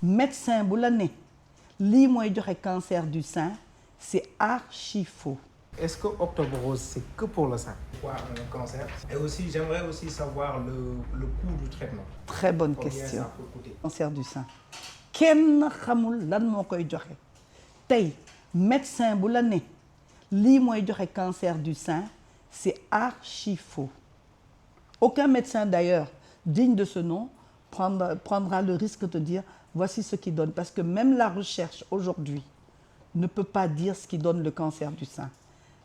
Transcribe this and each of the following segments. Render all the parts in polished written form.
médecin bu la ne lii mooy joxe cancer du sein, c'est archi faux. Est-ce que Octobre Rose, c'est que pour le sein? Pour un cancer. Et aussi, j'aimerais aussi savoir le coût du traitement. Très bonne Combien question. ça peut coûter? Cancer du sein. Kenn xamul lan moo koy joxe tey médecin bu la ne lii mooy joxe cancer du sein, c'est archi faux. Aucun médecin d'ailleurs digne de ce nom prendra le risque de te dire voici ce qui donne, parce que même la recherche aujourd'hui ne peut pas dire ce qui donne le cancer du sein.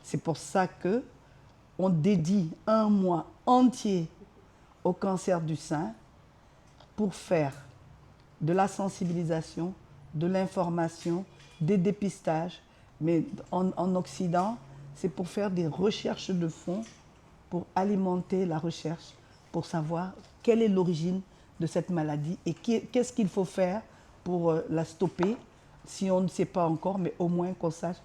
C'est pour ça que on dédie un mois entier au cancer du sein pour faire de la sensibilisation, de l'information, des dépistages. Mais en Occident, c'est pour faire des recherches de fond, pour alimenter la recherche, pour savoir quelle est l'origine de cette maladie et qu'est-ce qu'il faut faire pour la stopper, si on ne sait pas encore, mais au moins qu'on sache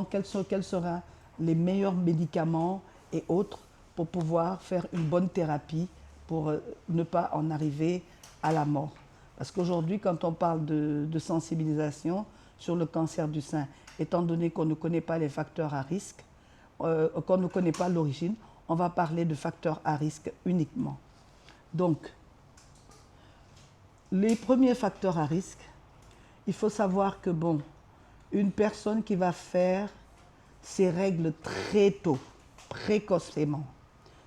quels seront les meilleurs médicaments et autres pour pouvoir faire une bonne thérapie pour ne pas en arriver à la mort. Parce qu'aujourd'hui, quand on parle de sensibilisation sur le cancer du sein, étant donné qu'on ne connaît pas les facteurs à risque, qu'on ne connaît pas l'origine, on va parler de facteurs à risque uniquement. Donc, les premiers facteurs à risque, il faut savoir que bon, une personne qui va faire ses règles très tôt, précocement,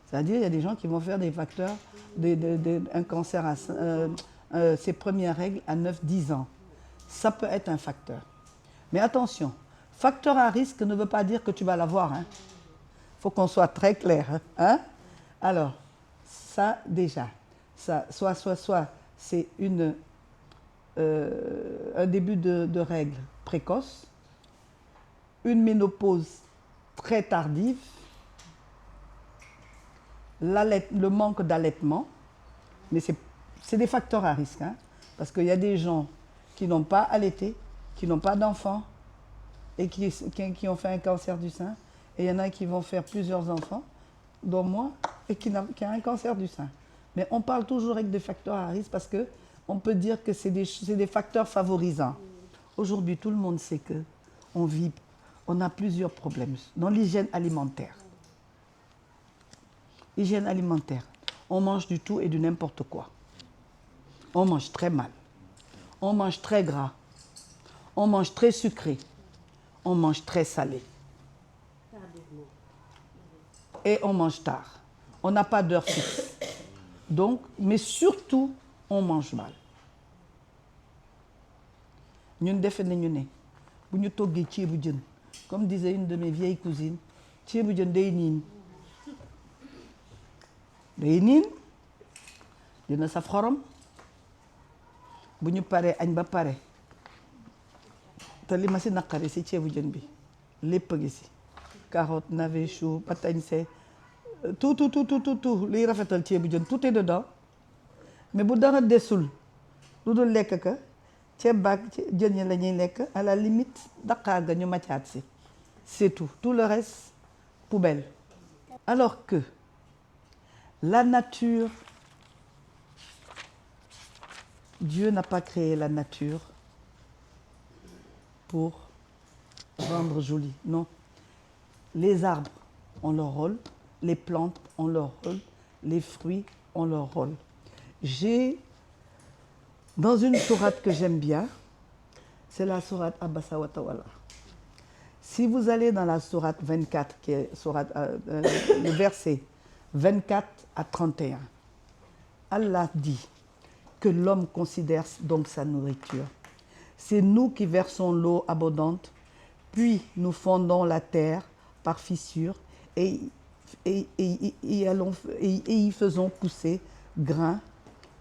c'est-à-dire il y a des gens qui vont faire des facteurs, un cancer à ses premières règles à 9-10 ans. Ça peut être un facteur. Mais attention, facteur à risque ne veut pas dire que tu vas l'avoir. Il faut qu'on soit très clair. Hein? Alors, ça déjà, ça, soit c'est un début de règles précoce, une ménopause très tardive, le manque d'allaitement, mais c'est des facteurs à risque, hein, parce qu'il y a des gens qui n'ont pas allaité, qui n'ont pas d'enfants et qui ont fait un cancer du sein, et il y en a qui vont faire plusieurs enfants, dont moi, et qui a un cancer du sein. Mais on parle toujours avec des facteurs à risque parce qu'on peut dire que c'est des facteurs favorisants. Aujourd'hui, tout le monde sait qu'on a plusieurs problèmes dans l'hygiène alimentaire. Hygiène alimentaire, on mange du tout et du n'importe quoi. On mange très mal, on mange très gras, on mange très sucré, on mange très salé. Et on mange tard. On n'a pas d'heure fixe. Donc, mais surtout, on mange mal. Ñun defe nañu ne bu ñu toggee ceebu jën, comme disait une de mes vieilles cousines, ceebu jën day niin. Day niin dina saf xorom bu ñu paree añ ba pare te li ma si naqari si ceebu jën bi lépp a ngi si carotte, navet, chou, batañse, tout liy rafetal ceebu jën tout est dedans. Mais bu dara desul lu dul lekk ka ceeb baag jën ñi la ñuy lekk, à la limite daqaar ga ñu macaat si, c'est tout le reste poubelle. Alors que la nature, Dieu n'a pas créé la nature pour rendre joli, non. Les arbres ont leur rôle, les plantes ont leur rôle, les fruits ont leur rôle. J'ai, dans une sourate que j'aime bien, c'est la sourate Abasa wa Tawalla. Si vous allez dans la sourate 24, qui est le verset 24 à 31, Allah dit que l'homme considère donc sa nourriture. C'est nous qui versons l'eau abondante, puis nous fondons la terre par fissures et y faisons pousser grains,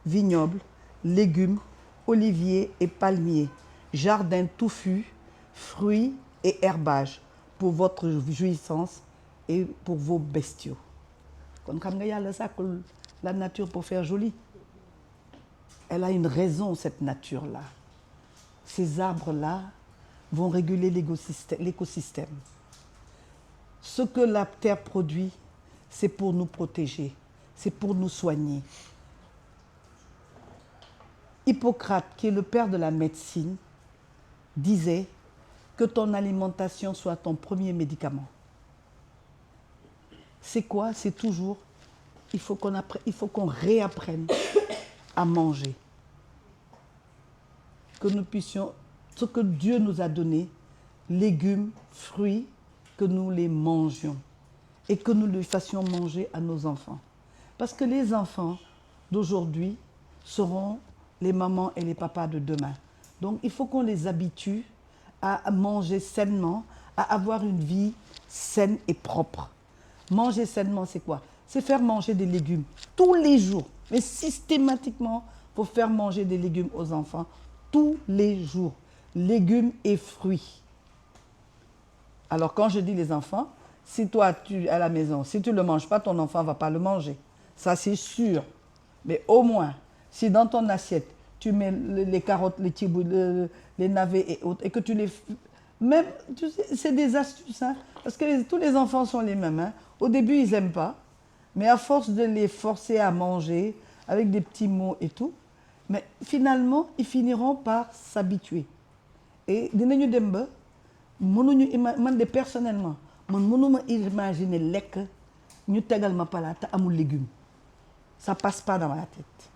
vignobles, légumes, oliviers et palmiers, jardins touffus, fruits et herbages pour votre jouissance et pour vos bestiaux. Kon xam nga Yàlla sàkkul la nature pour faire joli. Elle a une raison, cette nature-là. Ces arbres-là vont réguler l'écosystème. Ce que la terre produit, c'est pour nous protéger, c'est pour nous soigner. Hippocrate, qui est le père de la médecine, disait que ton alimentation soit ton premier médicament. C'est quoi? C'est toujours, il faut qu'on réapprenne à manger. Que nous puissions, ce que Dieu nous a donné, légumes, fruits, que nous les mangions et que nous les fassions manger à nos enfants. Parce que les enfants d'aujourd'hui seront les mamans et les papas de demain. Donc il faut qu'on les habitue à manger sainement, à avoir une vie saine et propre. Manger sainement, c'est quoi? C'est faire manger des légumes tous les jours. Mais systématiquement, il faut faire manger des légumes aux enfants tous les jours. Légumes et fruits. Alors quand je dis les enfants, si toi, tu es à la maison, si tu ne le manges pas, ton enfant ne va pas le manger. Ça, c'est sûr. Mais au moins, si dans ton assiette, tu mets les carottes, les tibous, les navets et autres, et que tu les... Même, tu sais, c'est des astuces, hein, parce que tous les enfants sont les mêmes. Hein. Au début, ils n'aiment pas, mais à force de les forcer à manger, avec des petits mots et tout, mais finalement, ils finiront par s'habituer. Et dinañu dem ba mënuñu man de personnellement man mënuma imaginer lekk ñu tegal ma palaat te amul légumes. Ça passe pas dans ma tête.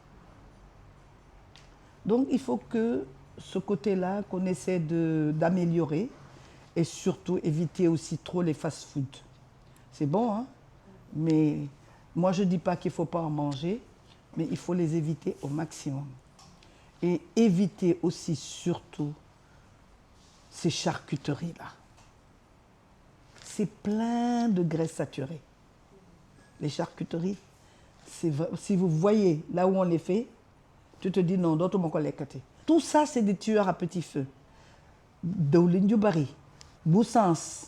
Donc il faut que ce côté-là qu'on essaie d'améliorer et surtout éviter aussi trop les fast-foods. C'est bon, hein? Mais moi je dis pas qu'il faut pas en manger, mais il faut les éviter au maximum. Et éviter aussi surtout ces charcuteries-là. C'est plein de graisses saturées. Les charcuteries, si vous voyez là où on les fait, tu te dis non, d'autres m'ont collecté. Tout ça, c'est des tueurs à petit feu. Dawlin ju bari, bu sens,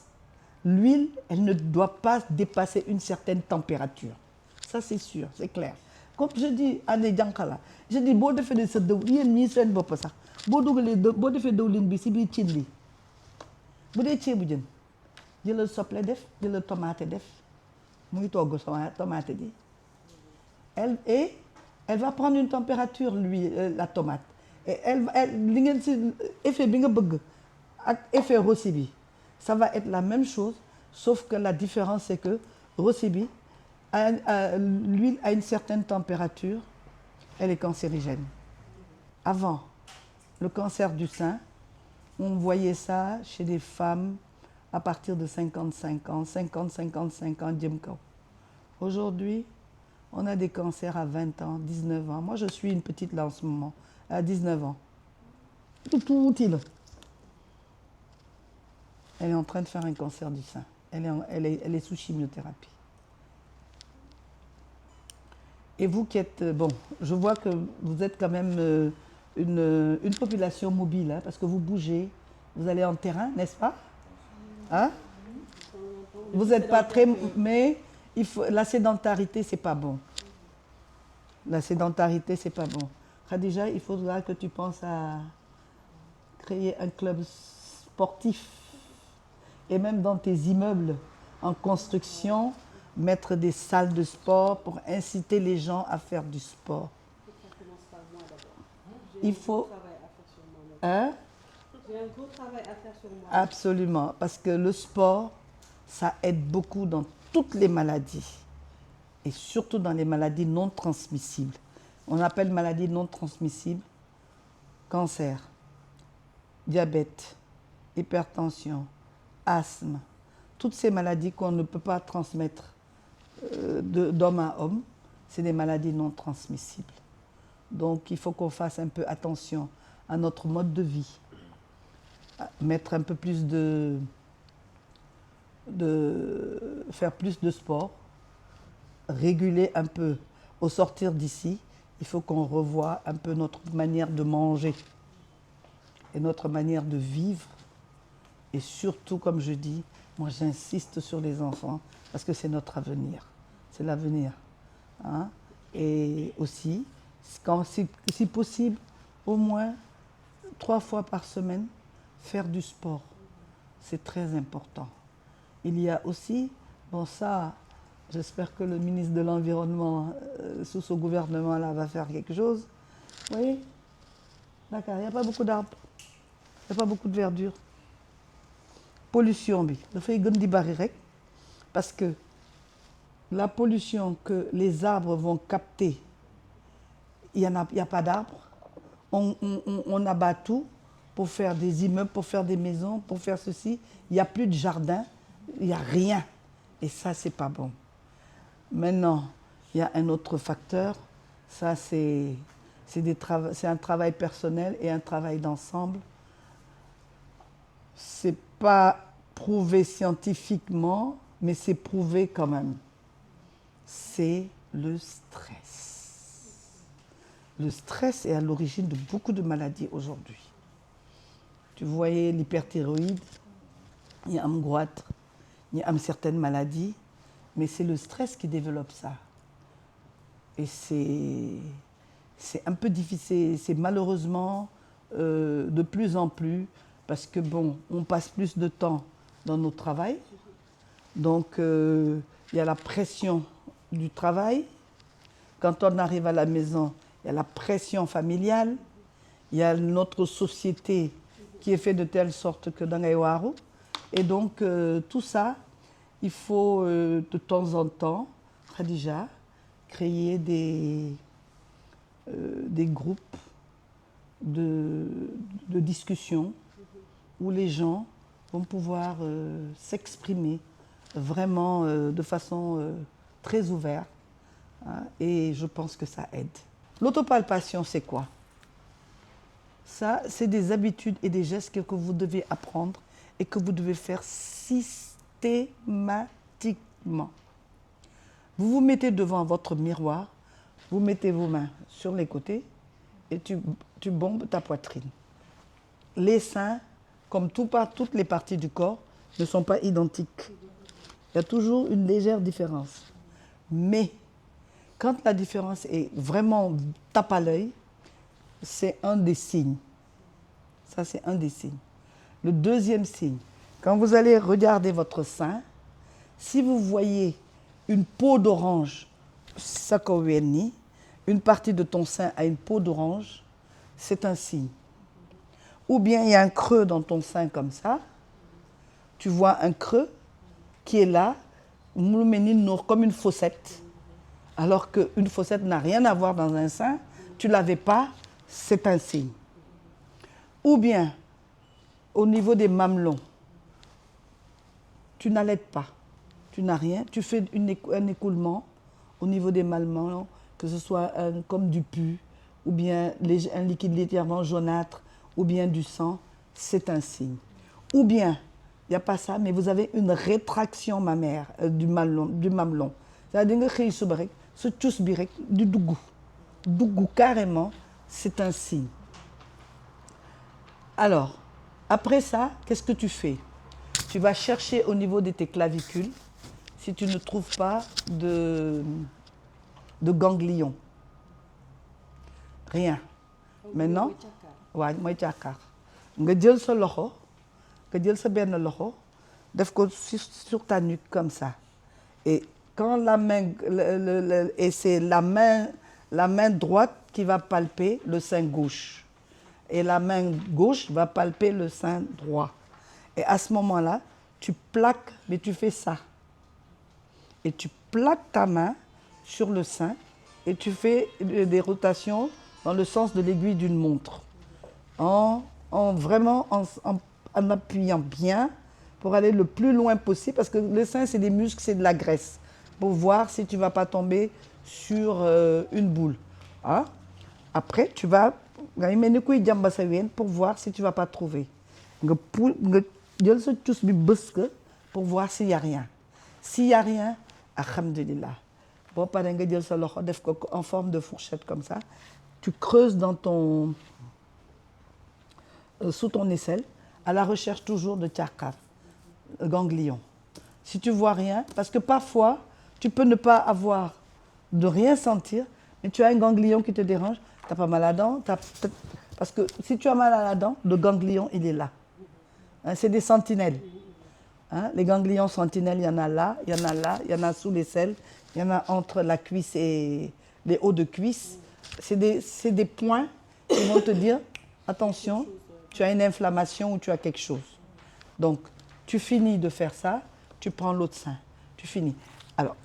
l'huile, elle ne doit pas dépasser une certaine température. Ça, c'est sûr, c'est clair. Comme je dis à des jankala, je dis, boo defee de sa dawlin, yéen ñii seen bopp sax, boo defee dawlin bi si biir cin li, bu dee ceebu jën, jëlal soble def, jëlal tomate def, muy togg sama tomate ji. Elle va prendre une température, la tomate. Et effet bi nga bëgg ak effet rossi bi, ça va être la même chose, sauf que la différence c'est que rossi bi, l'huile à une certaine température, elle est cancérigène. Avant, le cancer du sein, on voyait ça chez des femmes à partir de 55 ans, 55 ans, jëm kaw. Aujourd'hui, on a des cancers à 20 ans, 19 ans. Moi, je suis une petite là en ce moment, à 19 ans. Tout est là. Elle est en train de faire un cancer du sein. Elle est sous chimiothérapie. Et vous qui êtes... Bon, je vois que vous êtes quand même une population mobile, hein, parce que vous bougez, vous allez en terrain, n'est-ce pas? Hein? Vous n'êtes pas très... Mais la sédentarité, c'est pas bon. La sédentarité, c'est pas bon. Khadija, il faudra que tu penses à créer un club sportif. Et même dans tes immeubles en construction, mettre des salles de sport pour inciter les gens à faire du sport. Il faut... Hein? J'ai un gros travail à faire sur moi. Absolument, parce que le sport, ça aide beaucoup dans toutes les maladies. Et surtout dans les maladies non transmissibles. On appelle maladies non transmissibles cancer, diabète, hypertension, asthme. Toutes ces maladies qu'on ne peut pas transmettre d'homme à homme, c'est des maladies non transmissibles. Donc il faut qu'on fasse un peu attention à notre mode de vie. Mettre un peu plus faire plus de sport, réguler un peu. Au sortir d'ici, il faut qu'on revoie un peu notre manière de manger et notre manière de vivre. Et surtout, comme je dis, moi j'insiste sur les enfants parce que c'est notre avenir. C'est l'avenir. Hein? Et aussi, si possible, au moins 3 fois par semaine, faire du sport. C'est très important. Il y a aussi, bon ça, j'espère que le ministre de l'Environnement, sous ce gouvernement-là, va faire quelque chose. Oui, Dakar il n'y a pas beaucoup d'arbres, il n'y a pas beaucoup de verdure. Pollution bi dafay gën di bari rek parce que la pollution que les arbres vont capter, il y a pas d'arbres. On abat tout pour faire des immeubles, pour faire des maisons, pour faire ceci. Il n'y a plus de jardin, il n'y a rien. Et ça, c'est pas bon. Maintenant, il y a un autre facteur. Ça, c'est un travail personnel et un travail d'ensemble. C'est pas prouvé scientifiquement, mais c'est prouvé quand même. C'est le stress. Le stress est à l'origine de beaucoup de maladies aujourd'hui. Tu voyais l'hyperthyroïde, il y a un goitre, il y a certaines maladies, mais c'est le stress qui développe ça. Et c'est un peu difficile, c'est malheureusement de plus en plus, parce que bon, on passe plus de temps dans notre travail, donc il y a la pression du travail. Quand on arrive à la maison, il y a la pression familiale, il y a notre société qui est faite de telle sorte que dans les waru. Et donc tout ça, il faut de temps en temps, Khadija, créer des groupes de discussion où les gens vont pouvoir s'exprimer vraiment de façon très ouverte. Hein, et je pense que ça aide. L'autopalpation, c'est quoi? Ça, c'est des habitudes et des gestes que vous devez apprendre et que vous devez faire systématiquement. Vous vous mettez devant votre miroir, vous mettez vos mains sur les côtés et tu bombes ta poitrine. Les seins, comme toutes les parties du corps, ne sont pas identiques. Il y a toujours une légère différence. Mais quand la différence est vraiment tape à l'œil, c'est un des signes. Ça, c'est un des signes. Le deuxième signe, quand vous allez regarder votre sein, si vous voyez une peau d'orange, une partie de ton sein a une peau d'orange, c'est un signe. Ou bien il y a un creux dans ton sein comme ça, tu vois un creux qui est là, comme une fossette, alors qu'une fossette n'a rien à voir dans un sein, tu ne l'avais pas, c'est un signe. Ou bien, au niveau des mamelons, tu n'allaites pas, tu n'as rien, tu fais un écoulement au niveau des mamelons, que ce soit comme du pus, ou bien un liquide légèrement jaunâtre, ou bien du sang, c'est un signe. Ou bien, il n'y a pas ça, mais vous avez une rétraction mammaire du mamelon. C'est-à-dire que ce tchous bi rek du dougou carrément, c'est un signe. Alors, après ça, qu'est-ce que tu fais? Tu vas chercher au niveau de tes clavicules, si tu ne trouves pas de ganglion. Rien. Maintenant, ouais, moi jàkkaar nga jël sa loxo, nga jël sa benn loxo, def ko sur ta nuque comme ça. Et quand la main, et c'est la main droite qui va palper le sein gauche. Et la main gauche va palper le sein droit. Et à ce moment-là, tu plaques, mais tu fais ça. Et tu plaques ta main sur le sein et tu fais des rotations dans le sens de l'aiguille d'une montre. En appuyant bien pour aller le plus loin possible, parce que le sein, c'est des muscles, c'est de la graisse, pour voir si tu ne vas pas tomber sur une boule. Hein? Après, tu vas pour voir si tu ne vas pas trouver. Pour voir s'il n'y a rien. S'il n'y a rien, alhamdulillah. Bon, en forme de fourchette comme ça. Tu creuses dans sous ton aisselle, à la recherche toujours de tchakar, ganglion. Si tu vois rien, parce que parfois, tu peux ne pas avoir, de rien sentir, mais tu as un ganglion qui te dérange, tu n'as pas mal à la dent, parce que si tu as mal à la dent, le ganglion, il est là. Hein, c'est des sentinelles. Hein, les ganglions sentinelles, il y en a là, il y en a là, il y en a sous l'aisselle, il y en a entre la cuisse et les hauts de cuisse. C'est des points qui vont te dire attention, tu as une inflammation ou tu as quelque chose. Donc, tu finis de faire ça, tu prends l'autre sein, tu finis. Alors,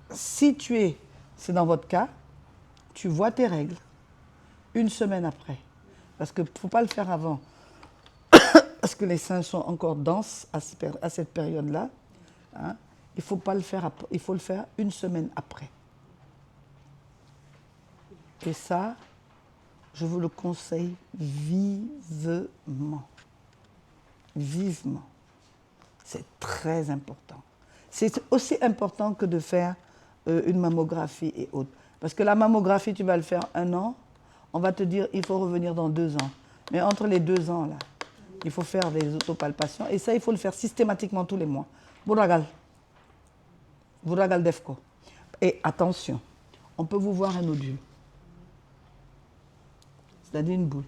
si c'est dans votre cas, tu vois tes règles une semaine après. Parce qu'il ne faut pas le faire avant. Parce que les seins sont encore denses à cette période-là. Hein. Il faut pas le faire, il faut le faire une semaine après. Et ça, je vous le conseille vivement. Vivement. C'est très important. C'est aussi important que de faire une mammographie et autres. Parce que la mammographie, tu vas le faire 1 an, on va te dire il faut revenir dans 2 ans. Mais entre les 2 ans, là, il faut faire des autopalpations. Et ça, il faut le faire systématiquement tous les mois. Bouragal Defco. Et attention, on peut vous voir un nodule. C'est-à-dire une boule.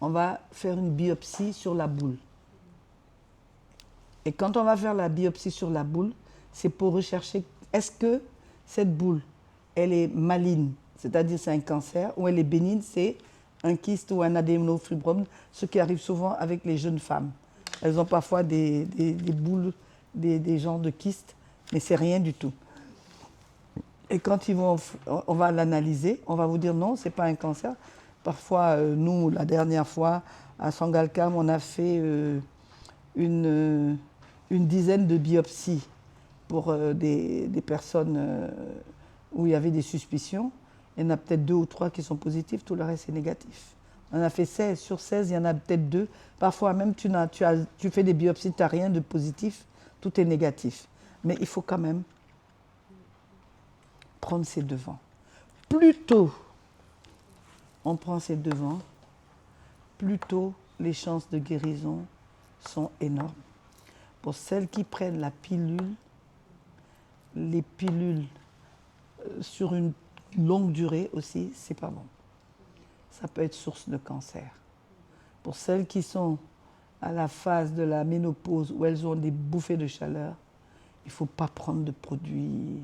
On va faire une biopsie sur la boule. Et quand on va faire la biopsie sur la boule, c'est pour rechercher est-ce que cette boule, elle est maligne, c'est-à-dire c'est un cancer, ou elle est bénigne, c'est un kyste ou un adénofibrome, ce qui arrive souvent avec les jeunes femmes. Elles ont parfois des boules, des genres de kystes, mais c'est rien du tout. Et quand on va l'analyser, on va vous dire non, ce n'est pas un cancer. Parfois, nous, la dernière fois, à Sangalkam, on a fait une dizaine de biopsies pour des personnes où il y avait des suspicions. Il y en a peut-être 2 ou 3 qui sont positifs, tout le reste est négatif. On a fait 16. Sur 16, il y en a peut-être 2. Parfois même, tu fais des biopsies, tu n'as rien de positif, tout est négatif. Mais il faut quand même prendre ses devants. Plus tôt on prend ses devants, plus tôt les chances de guérison sont énormes. Pour celles qui prennent la pilule, les pilules sur une longue durée aussi, c'est pas bon. Ça peut être source de cancer. Pour celles qui sont à la phase de la ménopause où elles ont des bouffées de chaleur, il ne faut pas prendre de produits,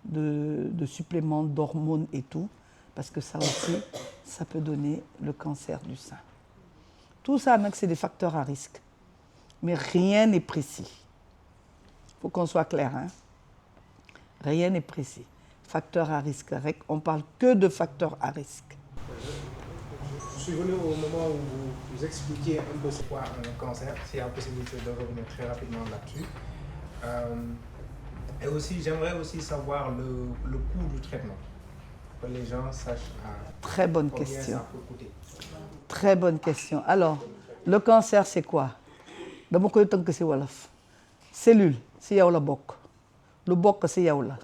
de suppléments, d'hormones et tout, parce que ça aussi, ça peut donner le cancer du sein. Tout ça, c'est des facteurs à risque. Mais rien n'est précis. Il faut qu'on soit clair. Hein? Rien n'est précis. Facteurs à risque. On ne parle que de facteurs à risque. Je suis venu au moment où vous expliquiez un peu c'est quoi un cancer, s'il y a la possibilité de revenir très rapidement là-dessus. Et aussi, j'aimerais aussi savoir le coût du traitement, que les gens sachent très bonne combien question. ça peut coûter. Très bonne question. Alors, le cancer, c'est quoi? Dama koy tënk ci wolof. Cellule, ci yow la bokk. Lu bokk ci yow la.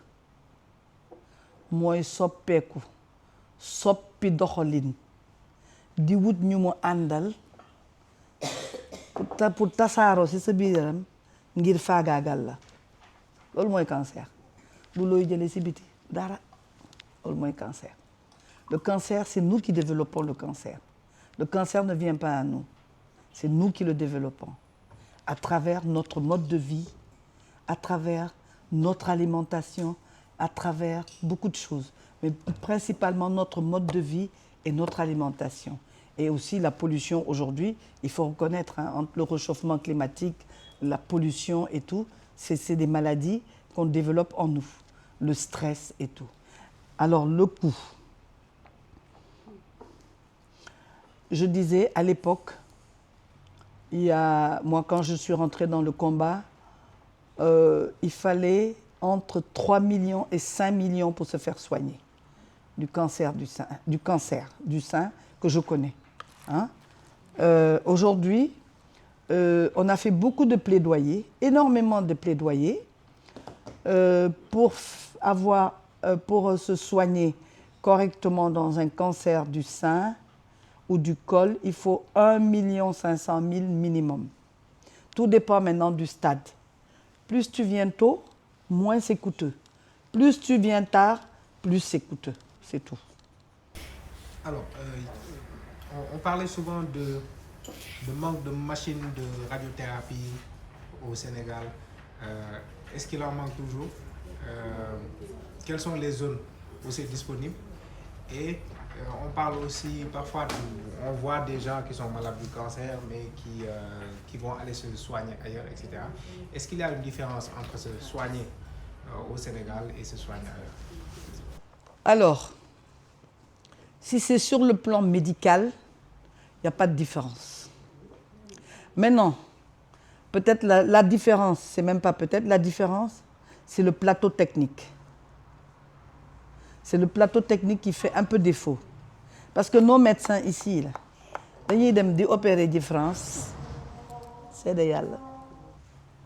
Mooy soppeeku, soppi doxalin, di wut ñu mu àndal pour tasaaroo ci sa biir yaram ngir faagaagal la. Loolu mooy cancer. Lu looy jëlee ci biti dara. Loolu mooy cancer. Le cancer, c'est nous qui développons le cancer. Le cancer ne vient pas à nous. C'est nous qui le développons. À travers notre mode de vie, à travers notre alimentation, à travers beaucoup de choses. Mais principalement notre mode de vie et notre alimentation. Et aussi la pollution aujourd'hui, il faut reconnaître, hein, entre le réchauffement climatique, la pollution et tout, c'est des maladies qu'on développe en nous. Le stress et tout. Alors le coût. Je disais à l'époque, moi quand je suis rentrée dans le combat, il fallait entre 3 millions et 5 millions pour se faire soigner du cancer du sein que je connais. Hein? Aujourd'hui, on a fait beaucoup de plaidoyers, énormément de plaidoyers pour se soigner correctement dans un cancer du sein ou du col, il faut 1 500 000 minimum. Tout dépend maintenant du stade. Plus tu viens tôt, moins c'est coûteux. Plus tu viens tard, plus c'est coûteux. C'est tout. Alors, on parlait souvent de manque de machines de radiothérapie au Sénégal. Est-ce qu'il en manque toujours? Quelles sont les zones où c'est disponible? Et on parle aussi parfois, on voit des gens qui sont malades du cancer, mais qui vont aller se soigner ailleurs, etc. Est-ce qu'il y a une différence entre se soigner au Sénégal et se soigner ailleurs? Alors, si c'est sur le plan médical, il n'y a pas de différence. Maintenant, peut-être la différence, c'est même pas peut-être, la différence, c'est le plateau technique. C'est le plateau technique qui fait un peu défaut. Parce que nos médecins ici, là, dañuy dem di opérer di France, c'est de yàlla.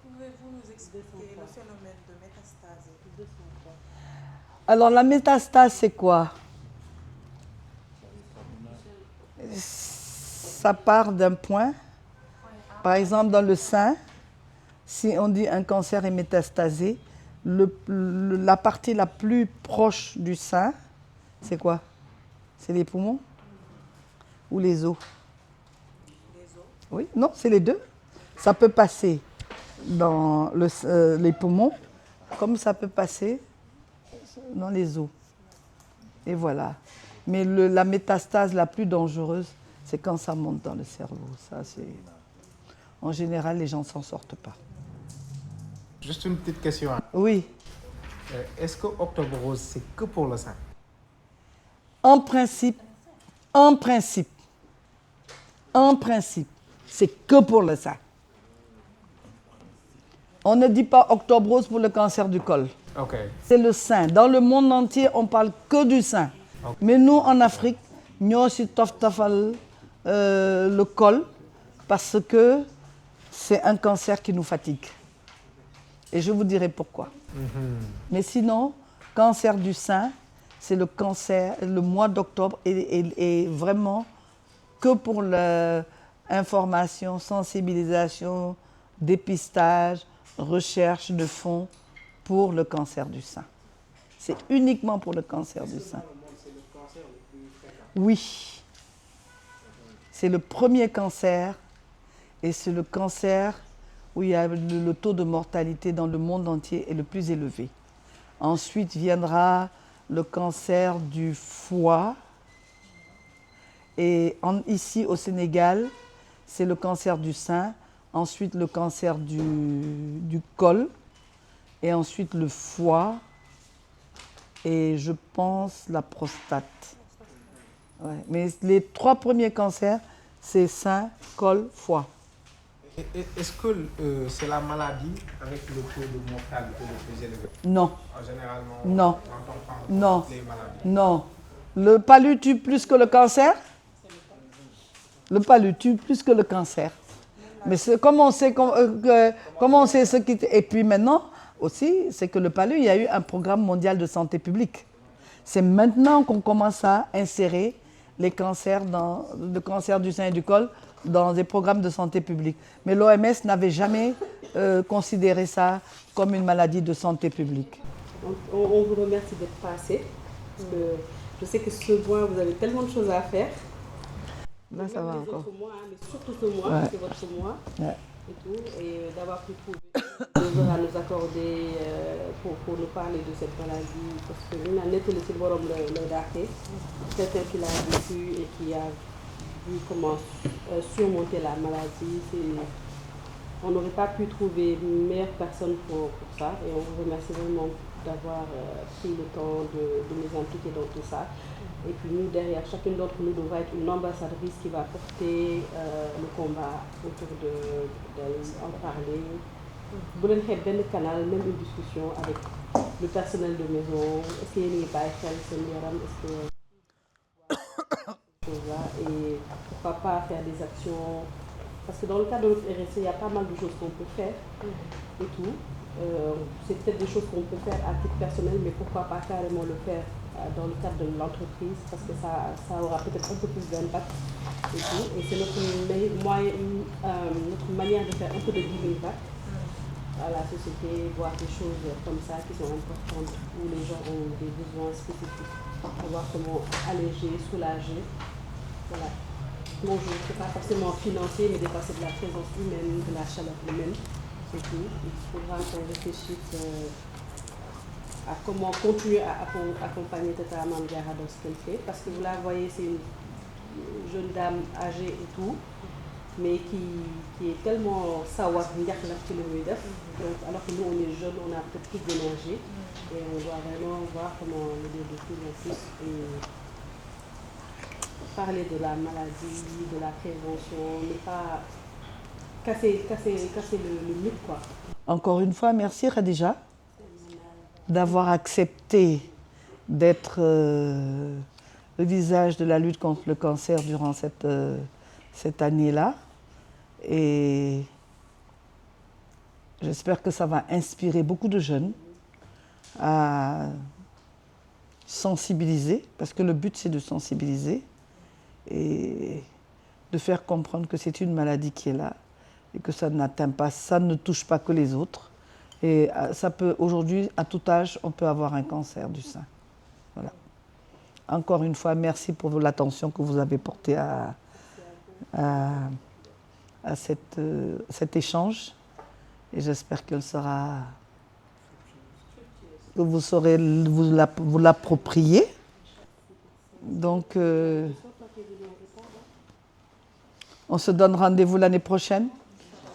Pouvez-vous nous expliquer le phénomène de métastase? Alors la métastase, c'est quoi? Ça part d'un point, par exemple dans le sein, si on dit un cancer est métastasé, la partie la plus proche du sein, c'est quoi? C'est les poumons ou les os? Les os. Oui, non, c'est les deux. Ça peut passer dans les poumons, comme ça peut passer dans les os. Et voilà. Mais la métastase la plus dangereuse, c'est quand ça monte dans le cerveau. Ça, c'est... En général, les gens ne s'en sortent pas. Juste une petite question. Oui. Est-ce que Octobre Rose, c'est que pour le sein? En principe, c'est que pour le sein. On ne dit pas Octobre Rose pour le cancer du col. Ok. C'est le sein. Dans le monde entier, on parle que du sein. Ok. Mais nous, en Afrique, ñoo ci toftafal le col parce que c'est un cancer qui nous fatigue. Et je vous dirai pourquoi. Mais sinon, cancer du sein, c'est le cancer, le mois d'octobre est vraiment que pour l'information, sensibilisation, dépistage, recherche de fonds pour le cancer du sein. C'est uniquement pour le cancer du sein. Oui. C'est le premier cancer et c'est le cancer où il y a le taux de mortalité dans le monde entier est le plus élevé. Ensuite viendra le cancer du foie. Et ici au Sénégal, c'est le cancer du sein. Ensuite le cancer du col. Et ensuite le foie. Et je pense la prostate. Ouais. Mais les 3 premiers cancers, c'est sein, col, foie. Est-ce que c'est la maladie avec le taux de mortalité le plus élevé? Non. Généralement, Non. quand on parle Non. des maladies. Non. Le palu tue plus que le cancer? Le palu tue plus que le cancer. Mais comment on sait ce qui... Et puis maintenant, aussi, c'est que le palu, il y a eu un programme mondial de santé publique. C'est maintenant qu'on commence à insérer les cancers, le cancer du sein et du col dans des programmes de santé publique. Mais l'OMS n'avait jamais considéré ça comme une maladie de santé publique. On vous remercie d'être passé. Parce que je sais que ce mois, vous avez tellement de choses à faire. Là, ça va les encore. autres mois, mais surtout ce mois, Ouais. c'est votre mois. Ouais. Et tout, et d'avoir pu trouver deux heures à nous accorder pour nous parler de cette maladie, parce que nous avons été le borom le daté, quelqu'un qui l'a vécu et qui a vu comment surmonter la maladie. On n'aurait pas pu trouver une meilleure personne pour ça, et on vous remercie vraiment d'avoir pris le temps de nous impliquer dans tout ça. Et puis nous, derrière, chacune d'entre nous devra être une ambassadrice qui va porter le combat autour d'elle, en parler. Vous voulez faire un canal, même une discussion avec le personnel de maison. Est-ce qu'il n'y a pas de est-ce que et pourquoi pas faire des actions, parce que dans le cadre de notre RSE, il y a pas mal de choses qu'on peut faire et tout. C'est peut-être des choses qu'on peut faire à titre personnel, mais pourquoi pas carrément le faire dans le cadre de l'entreprise, parce que ça aura peut-être un peu plus d'impact et tout. Et c'est notre manière de faire un peu de giving back à la société, voir des choses comme ça qui sont importantes, où les gens ont des besoins spécifiques, voir comment alléger, soulager. Voilà. Bonjour, c'est pas forcément financier, mais dépasser de la présence humaine, de la chaleur humaine, c'est tout. Il faudra qu'on réfléchisse à comment continuer à accompagner Tata Mame Diarra dans ce qu'elle fait. Parce que vous la voyez, c'est une jeune dame âgée et tout, mais qui est tellement sawar njaxlaf ci li muy def. Donc alors que nous on est jeunes, on a peut-être plus d'énergie et on doit vraiment voir comment l'aider de plus en plus et parler de la maladie, de la prévention, ne pas casser le mythe quoi. Encore une fois, merci Khadija d'avoir accepté d'être le visage de la lutte contre le cancer durant cette année-là. Et j'espère que ça va inspirer beaucoup de jeunes à sensibiliser, parce que le but c'est de sensibiliser et de faire comprendre que c'est une maladie qui est là et que ça n'atteint pas, ça ne touche pas que les autres. Et ça peut, aujourd'hui, à tout âge, on peut avoir un cancer du sein. Voilà. Encore une fois, merci pour l'attention que vous avez portée à cet échange. Et j'espère qu'elle sera, que vous saurez vous l'approprier. Donc, on se donne rendez-vous l'année prochaine.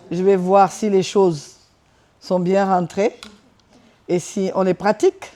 Je vais voir si les choses sont bien rentrées et si on les pratique.